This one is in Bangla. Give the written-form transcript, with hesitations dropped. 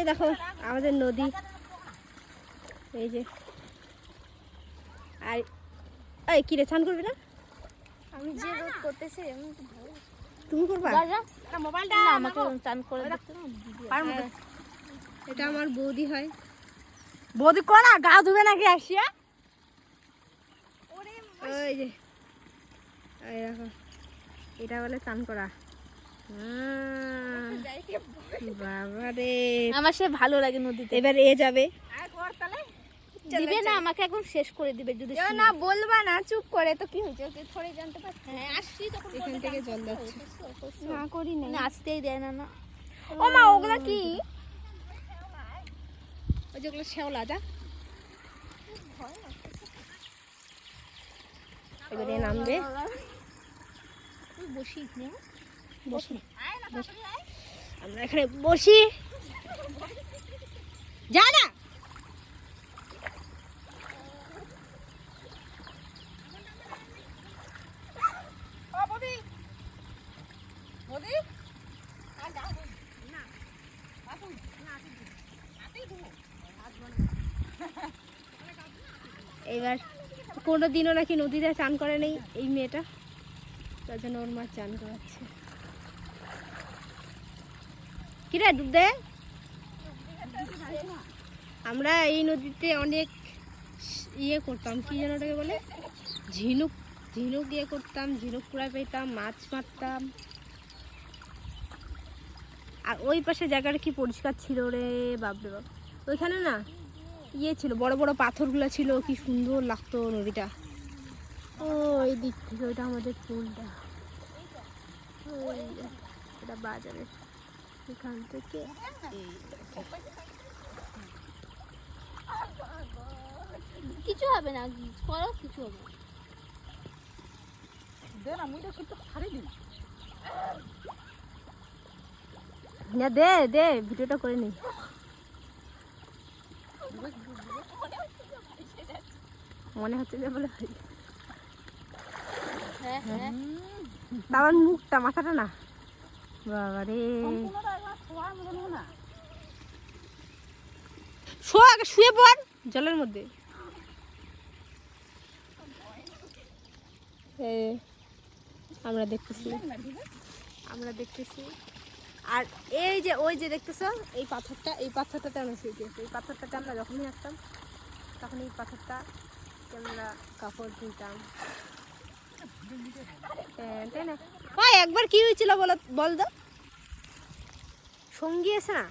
দেখো আমাদের নদী, এই যে। আর এই কি রে, স্নান করবি না? আমি যে রোদ করতেছি এমন তো ভালো। তুমি করবা? মোবাইলটা আমাকে চান করে দিতে না। এটা আমার বৌদি হয়। বৌদি কোন না গা ধুবে নাকি আসিয়া? ওই যে এই দেখো, এটা বলে চান করা। বাবা রে, আমার সে ভালো লাগে নদীতে। এবার এ যাবে। দিবে না আমাকে এখন শেষ করে দিবে যদি না বলবা না, চুপ করে তো কি হয়েছে ওকে থোড়ি জানতে পারছি। হ্যাঁ আসছি তখন এখান থেকে জল যাচ্ছে। না করি না। না আসতেই দেয় না। ও মা ওগুলা কি? ওই যেগুলো শ্যাওলা, যা এবারে নামবে। বসি বসি, আমরা এখানে বসি। যা না, এবার কোনোদিনও নাকি নদীতে চান করে নেই এই মেয়েটা, তার জন্য ওর মা চান করাচ্ছে। কিরে ডুব দে। আমরা এই নদীতে অনেক ইয়ে করতাম, কি যেন ওটাকে বলে, ঝিনুক ঝিনুক ইয়ে করতাম, ঝিনুক কুড়ায় পেতাম, মাছ মারতাম। আর ওই পাশে জায়গাটা কি পরিষ্কার ছিল রে, বাপরে বাপ। ওইখানে না ইয়ে ছিল, বড় বড় পাথরগুলো ছিল, কি সুন্দর লাগতো নদীটা। ও এই দিক থেকে ওইটা আমাদের পুলটা, এটা বাজারে, এখান থেকে কিছু হবে না, করো কিছু হবে না। দে দে ভিডিওটা করে নি। মনে হচ্ছে যে বলে আমার মুখটা, মাথাটা না, বাবা রে। শো আগে, শুয়ে পড় জলের মধ্যে। আমরা দেখতেছি। আর এই যে ওই যে দেখতেছো এই পাথরটা, এই পাথরটাতে আমরা শুয়েছি। এই পাথরটাতে আমরা যখনই আসতাম তখন এই পাথরটা আমরা কাপড় ধুইতাম। তাই না? একবার কি হয়েছিল বল তো, সঙ্গী এসে না